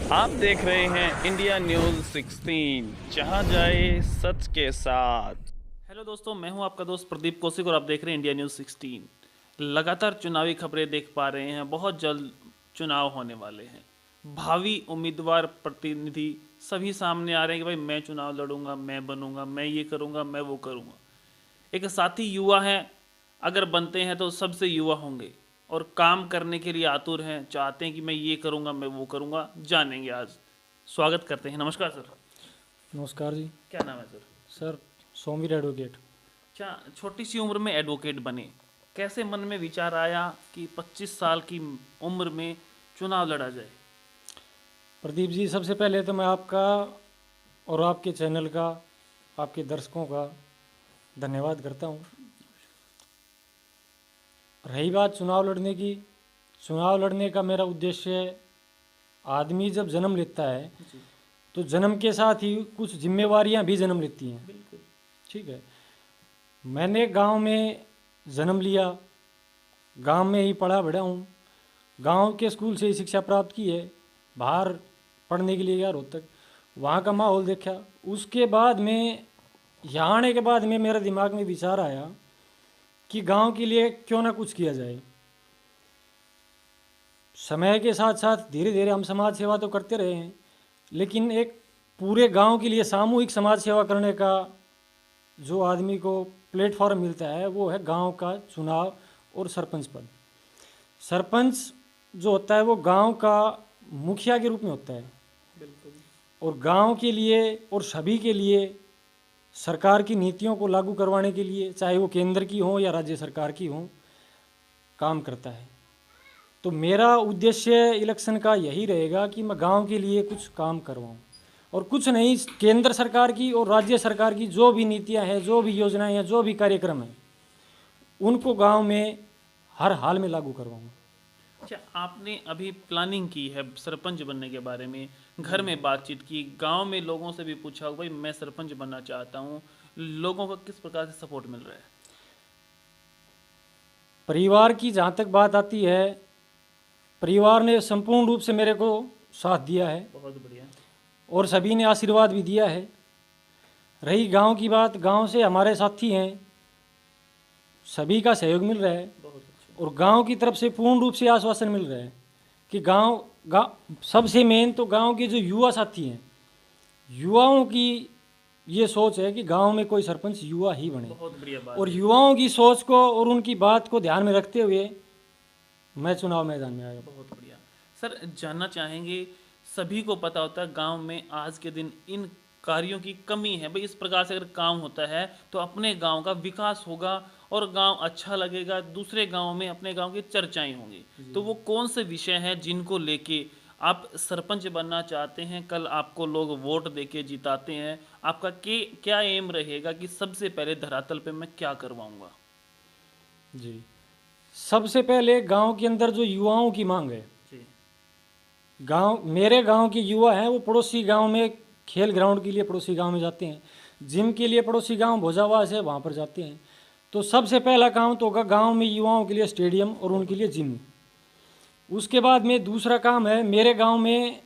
आप देख रहे हैं इंडिया न्यूज़ 16, जहां जाए सच के साथ। हेलो दोस्तों, मैं हूं आपका दोस्त प्रदीप कौशिक और आप देख रहे हैं इंडिया न्यूज़ 16। लगातार चुनावी खबरें देख पा रहे हैं। बहुत जल्द चुनाव होने वाले हैं। भावी उम्मीदवार प्रतिनिधि सभी सामने आ रहे हैं कि भाई मैं चुनाव लड़ूंगा, मैं बनूंगा, मैं ये करूंगा, मैं वो करूंगा। एक साथी युवा हैं, अगर बनते हैं तो सबसे युवा होंगे और काम करने के लिए आतुर हैं, चाहते हैं कि मैं ये करूंगा, मैं वो करूंगा। जानेंगे आज। स्वागत करते हैं। नमस्कार सर। नमस्कार जी। क्या नाम है सर? Sir Somvir advocate. क्या छोटी सी उम्र में एडवोकेट बने? कैसे मन में विचार आया कि 25 साल की उम्र में चुनाव लड़ा जाए? प्रदीप जी, सबसे पहले तो मैं आपका और आपके चैनल का, आपके दर्शकों का धन्यवाद करता हूँ। रही बात चुनाव लड़ने की, चुनाव लड़ने का मेरा उद्देश्य, आदमी जब जन्म लेता है जी, तो जन्म के साथ ही कुछ जिम्मेवारियां भी जन्म लेती हैं। बिल्कुल। ठीक है। मैंने गांव में जन्म लिया, गांव में ही पढ़ा बढ़ा हूँ, गांव के स्कूल से ही शिक्षा प्राप्त की है। बाहर पढ़ने के लिए गया रोहतक, वहाँ का माहौल देखा। उसके बाद में यहाँ आने के बाद में मेरे दिमाग में विचार आया कि गांव के लिए क्यों ना कुछ किया जाए। समय के साथ साथ धीरे धीरे हम समाज सेवा तो करते रहे हैं, लेकिन एक पूरे गांव के लिए सामूहिक समाज सेवा करने का जो आदमी को प्लेटफॉर्म मिलता है वो है गांव का चुनाव और सरपंच पद। सरपंच जो होता है वो गांव का मुखिया के रूप में होता है बिल्कुल। और गांव के लिए और सभी के लिए सरकार की नीतियों को लागू करवाने के लिए, चाहे वो केंद्र की हो या राज्य सरकार की हो, काम करता है। तो मेरा उद्देश्य इलेक्शन का यही रहेगा कि मैं गांव के लिए कुछ काम करवाऊं और कुछ नहीं, केंद्र सरकार की और राज्य सरकार की जो भी नीतियां हैं, जो भी योजनाएं हैं, जो भी कार्यक्रम हैं, उनको गांव में हर हाल में लागू करवाऊं। अच्छा, आपने अभी प्लानिंग की है सरपंच बनने के बारे में, घर में बातचीत की, गांव में लोगों से भी पूछा भाई मैं सरपंच बनना चाहता हूँ, लोगों का किस प्रकार से सपोर्ट मिल रहा है? परिवार की जहाँ तक बात आती है, परिवार ने संपूर्ण रूप से मेरे को साथ दिया है बहुत बढ़िया। और सभी ने आशीर्वाद भी दिया है। रही गांव की बात, गांव से हमारे साथी हैं, सभी का सहयोग मिल रहा है बहुत अच्छा। और गांव की तरफ से पूर्ण रूप से आश्वासन मिल रहा है कि गांव सबसे मेन तो गांव के जो युवा साथी हैं, युवाओं की ये सोच है कि गांव में कोई सरपंच युवा ही बने। बहुत बढ़िया बात और है। युवाओं की सोच को और उनकी बात को ध्यान में रखते हुए मैं चुनाव मैदान में आया। बहुत बढ़िया। सर, जानना चाहेंगे, सभी को पता होता है गांव में आज के दिन इन कार्यों की कमी है। भाई इस प्रकार से अगर काम होता है तो अपने गांव का विकास होगा और गांव अच्छा लगेगा, दूसरे गांव में अपने गांव की चर्चाएं होंगी। तो वो कौन से विषय हैं जिनको लेके आप सरपंच बनना चाहते हैं? कल आपको लोग वोट देके जिताते हैं, आपका क्या एम रहेगा कि सबसे पहले धरातल पे मैं क्या करवाऊंगा? जी, सबसे पहले गांव के अंदर जो युवाओं की मांग है, जी, मेरे गांव के युवा हैं वो पड़ोसी गांव में खेल ग्राउंड के लिए पड़ोसी गांव में जाते हैं, जिम के लिए पड़ोसी गांव भोजावास है वहाँ पर जाते हैं। तो सबसे पहला काम तो होगा गांव में युवाओं के लिए स्टेडियम और उनके लिए जिम। उसके बाद में दूसरा काम है, मेरे गांव में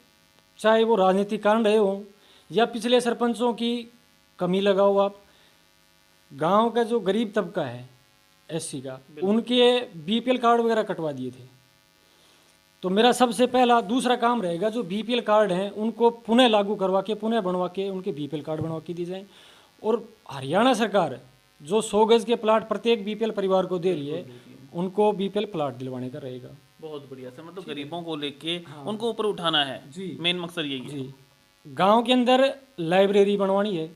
चाहे वो राजनीतिक कारण रहे हों या पिछले सरपंचों की कमी लगाओ आप, गांव का जो गरीब तबका है एससी का, उनके बीपीएल कार्ड वगैरह कटवा दिए थे। तो मेरा सबसे पहला दूसरा काम रहेगा जो बीपीएल कार्ड हैं उनको पुनः लागू करवा के, पुनः बनवा के उनके बीपीएल कार्ड बनवा के दिए जाएँ। और हरियाणा सरकार जो 100 गज के प्लाट प्रत्येक बीपीएल परिवार को दे रही है, उनको बीपीएल प्लाट दिलवाने का रहेगा। बहुत बढ़िया सर। मतलब गरीबों को लेके उनको ऊपर उठाना है जी, मेन मकसद यही है। जी। गांव के अंदर लाइब्रेरी बनवानी है।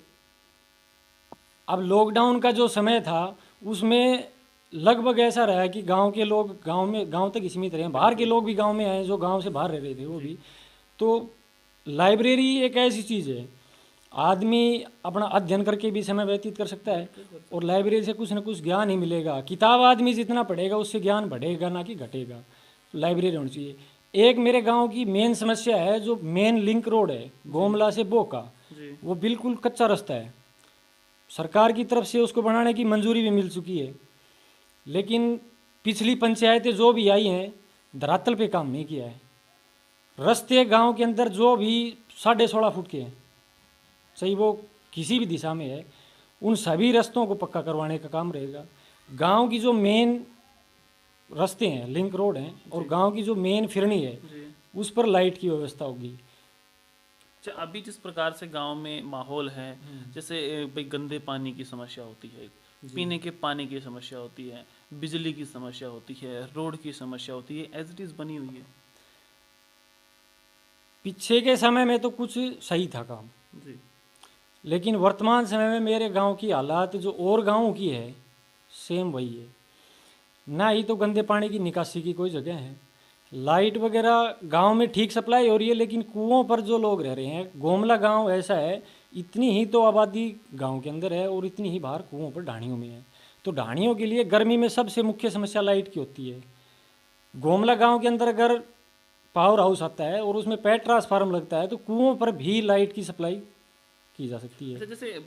अब लॉकडाउन का जो समय था उसमें लगभग ऐसा रहा कि गांव के लोग गांव तक ही सीमित रहे, बाहर के लोग भी गांव में आए जो गांव से बाहर रह रहे थे वो भी। तो लाइब्रेरी एक ऐसी चीज़ है, आदमी अपना अध्ययन करके भी समय व्यतीत कर सकता है और लाइब्रेरी से कुछ ना कुछ ज्ञान ही मिलेगा। किताब आदमी जितना पढ़ेगा उससे ज्ञान बढ़ेगा ना कि घटेगा। लाइब्रेरी होनी चाहिए। एक मेरे गांव की मेन समस्या है, जो मेन लिंक रोड है गोमला से बोका, जी, वो बिल्कुल कच्चा रास्ता है। सरकार की तरफ से उसको बनाने की मंजूरी भी मिल चुकी है, लेकिन पिछली पंचायतें जो भी आई हैं धरातल पे काम नहीं किया है। रास्ते गांव के अंदर जो भी 16.5 फुट के हैं, चाहे वो किसी भी दिशा में है, उन सभी रास्तों को पक्का करवाने का काम रहेगा। गांव की जो मेन रास्ते हैं, लिंक रोड हैं, और गांव की जो मेन फिरनी है उस पर लाइट की व्यवस्था होगी। अच्छा, अभी जिस प्रकार से गांव में माहौल है, जैसे भाई गंदे पानी की समस्या होती है, पीने के पानी की समस्या होती है, बिजली की समस्या होती है, रोड की समस्या होती है, एज इट इज बनी हुई है। पीछे के समय में तो कुछ सही था काम जी। लेकिन वर्तमान समय में मेरे गांव की हालात जो और गांवों की है सेम वही है। ना ही तो गंदे पानी की निकासी की कोई जगह है, लाइट वगैरह गांव में ठीक सप्लाई हो रही है, लेकिन कुओं पर जो लोग रह रहे हैं, गोमला गांव ऐसा है, इतनी ही तो आबादी गांव के अंदर है और इतनी ही बाहर कुओं पर ढाणियों में है। तो ढाणियों के लिए गर्मी में सबसे मुख्य समस्या लाइट की होती है। गोमला गांव के अंदर अगर पावर हाउस आता है और उसमें पैड ट्रांसफार्मर लगता है तो कुओं पर भी लाइट की सप्लाई की जा सकती है। अच्छा, जैसे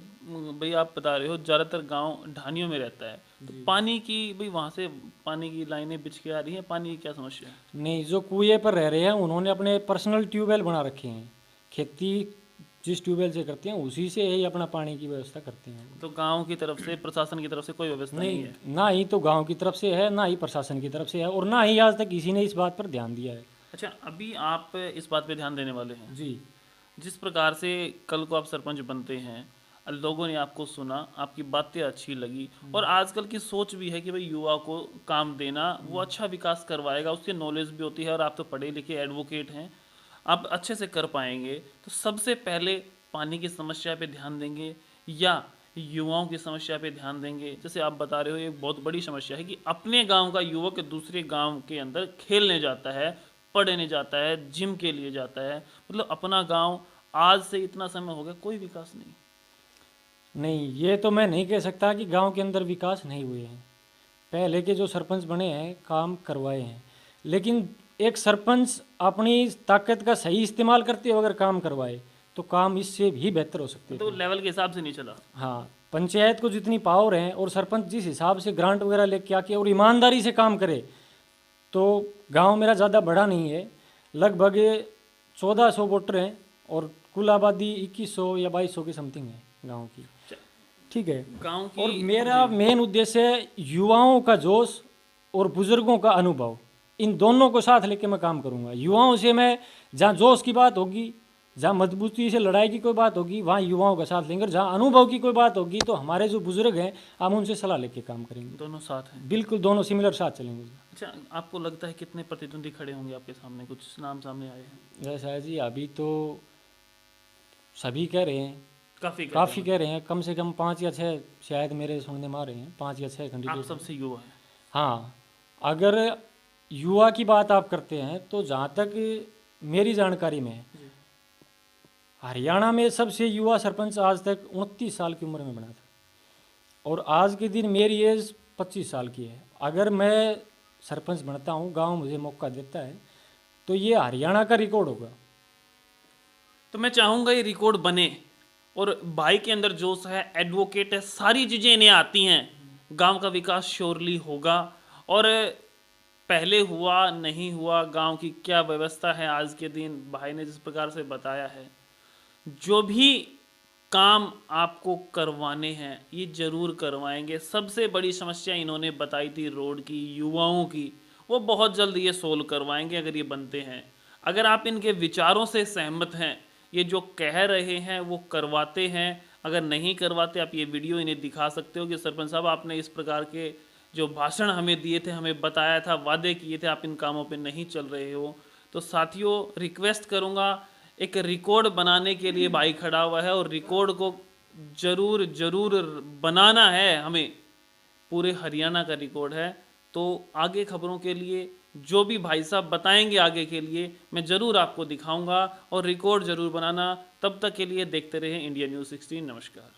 भाई आप बता रहे हो ज़्यादातर गांव ढानियों में रहता है, तो पानी की भाई वहाँ से पानी की लाइनें बिछ के आ रही हैं, पानी की क्या समस्या है? नहीं, जो कुएं पर रह रहे हैं उन्होंने अपने पर्सनल ट्यूबवेल बना रखे हैं, खेती जिस ट्यूबवेल से करते हैं उसी से ही अपना पानी की व्यवस्था करते हैं। तो गांव की तरफ से, प्रशासन की तरफ से कोई व्यवस्था नहीं है? ना ही तो गांव की तरफ से है, ना ही प्रशासन की तरफ से है, और ना ही आज तक किसी ने इस बात पर ध्यान दिया है। अच्छा, अभी आप इस बात पे ध्यान देने वाले हैं? जी। जिस प्रकार से कल को आप सरपंच बनते हैं, लोगों ने आपको सुना, आपकी बातें अच्छी लगी, और आजकल की सोच भी है कि भाई युवा को काम देना, वो अच्छा विकास करवाएगा, उसकी नॉलेज भी होती है, और आप तो पढ़े लिखे एडवोकेट हैं, आप अच्छे से कर पाएंगे। तो सबसे पहले पानी की समस्या पे ध्यान देंगे या युवाओं की समस्या पे ध्यान देंगे? जैसे आप बता रहे हो, ये बहुत बड़ी समस्या है कि अपने गांव का युवक दूसरे गांव के अंदर खेलने जाता है, पढ़ने जाता है, जिम के लिए जाता है, मतलब अपना गांव आज से इतना समय हो गया कोई विकास नहीं। नहीं, ये तो मैं नहीं कह सकता कि गांव के अंदर विकास नहीं हुए हैं। पहले के जो सरपंच बने हैं काम करवाए हैं, लेकिन एक सरपंच अपनी ताकत का सही इस्तेमाल करते हुए अगर काम करवाए तो काम इससे भी बेहतर हो सकते तो थे। लेवल के हिसाब से नहीं चला। हाँ, पंचायत को जितनी पावर है और सरपंच जिस हिसाब से ग्रांट वगैरह लेके आके और ईमानदारी से काम करे, तो गांव मेरा ज़्यादा बड़ा नहीं है, लगभग 1400 वोटर हैं और कुल आबादी 2100 या 2200 के समथिंग है गांव की। ठीक है, गांव की। और मेरा मेन उद्देश्य है युवाओं का जोश और बुजुर्गों का अनुभव, इन दोनों को साथ लेके मैं काम करूंगा। युवाओं से मैं जहाँ जोश की बात होगी, जहाँ मजबूती से लड़ाई की कोई बात होगी, वहाँ युवाओं का साथ लेंगे, और जहाँ अनुभव की कोई बात होगी तो हमारे जो बुजुर्ग हैं हम उनसे सलाह लेके काम करेंगे। दोनों साथ हैं? बिल्कुल, दोनों सिमिलर साथ चलेंगे। अच्छा, आपको लगता है कितने प्रतिद्वंदी खड़े होंगे आपके सामने? कुछ नाम सामने आए हैं? ऐसा जी, अभी तो सभी कह रहे हैं, काफ़ी कह रहे हैं, कम से कम 5 या 6 शायद मेरे सुनने में आ रहे हैं, 5 या 6 आप कैंडिडेट। सबसे युवा हैं? हाँ, अगर युवा की बात आप करते हैं तो जहाँ तक मेरी जानकारी में हरियाणा में सबसे युवा सरपंच आज तक 29 साल की उम्र में बना था, और आज के दिन मेरी एज 25 साल की है। अगर मैं सरपंच बनता हूँ, गांव मुझे मौका देता है, तो ये हरियाणा का रिकॉर्ड होगा। तो मैं चाहूँगा ये रिकॉर्ड बने, और भाई के अंदर जोश है, एडवोकेट है, सारी चीज़ें इन्हें आती हैं, गांव का विकास श्योरली होगा। और पहले हुआ नहीं हुआ, गांव की क्या व्यवस्था है आज के दिन, भाई ने जिस प्रकार से बताया है, जो भी काम आपको करवाने हैं ये ज़रूर करवाएंगे। सबसे बड़ी समस्या इन्होंने बताई थी रोड की, युवाओं की, वो बहुत जल्द ये सोल्व करवाएंगे अगर ये बनते हैं। अगर आप इनके विचारों से सहमत हैं, ये जो कह रहे हैं वो करवाते हैं, अगर नहीं करवाते आप ये वीडियो इन्हें दिखा सकते हो कि सरपंच साहब आपने इस प्रकार के जो भाषण हमें दिए थे, हमें बताया था, वादे किए थे, आप इन कामों पे नहीं चल रहे हो। तो साथियों, रिक्वेस्ट करूँगा, एक रिकॉर्ड बनाने के लिए भाई खड़ा हुआ है, और रिकॉर्ड को ज़रूर बनाना है हमें, पूरे हरियाणा का रिकॉर्ड है। तो आगे खबरों के लिए जो भी भाई साहब बताएंगे आगे के लिए मैं ज़रूर आपको दिखाऊंगा, और रिकॉर्ड ज़रूर बनाना। तब तक के लिए देखते रहें इंडिया न्यूज़ 16। नमस्कार।